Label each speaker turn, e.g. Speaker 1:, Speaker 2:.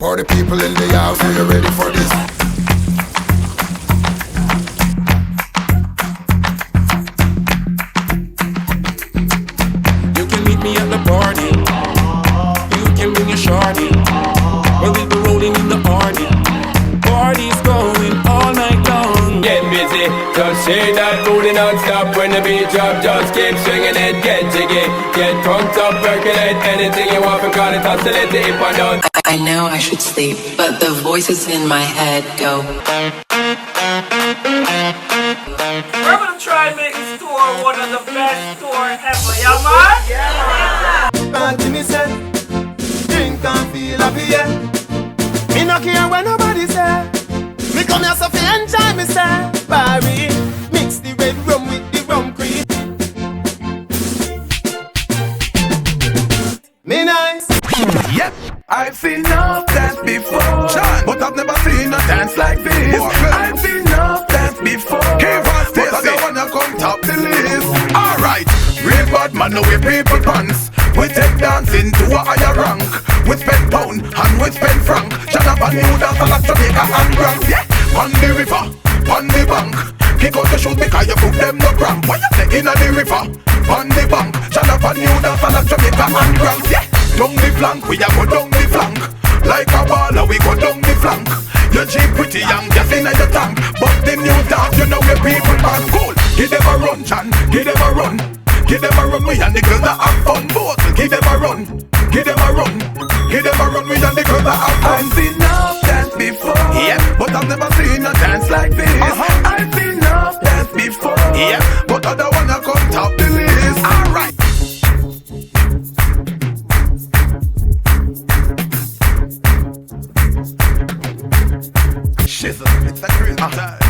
Speaker 1: Party people in the house, are you ready for this? You can meet me at the party. You can bring your shorty. We'll be rolling in the party. Party's going all night long.
Speaker 2: Get busy, just shake that booty non-stop. When the beat drop, just keep swinging it. Get jiggy, get drunk up, percolate. Anything you want, because it's oscillating if I don't.
Speaker 3: I know I should sleep, but the voices in my head go.
Speaker 4: We're gonna try and make this tour one of the best tours ever, yeah man? Yeah!
Speaker 5: Party me say, drink and feel happy, yeah. Me no care when nobody say. Me come here so fi enjoy me say. Barry, mix the red rum with the rum cream. Me nice.
Speaker 6: Yep, I've seen enough dance before, but I've never seen a dance like this. I've seen enough dance before, but I don't wanna come top the list. Alright, real bad man, no we people pants. We take dancing to a higher rank. We spend pound and we spend franc. Shut up and new dance like Jamaica and Grand. Yeah, on the river, on the bank. Kick out the shoes because you put them no cramp. What you say in the river, on the bank. Shut up and new dance like Jamaica and Grand. Yeah, down the flank, we a go down the flank. Like a baller, we go down the flank. You cheap pretty young, just in your tank. But the new dance, you know where people pass. Cool, give them a run, Chan, give them a run. Give them a run, we and the girls that have fun. Both, give them a run, give them a run. Give them a run, we and the girls that have fun. I've seen enough dance before, yeah, but I've never seen a dance like this. I've seen enough dance before, yeah, but I don't wanna come top the list. Alright. Shizzle, it's a real time.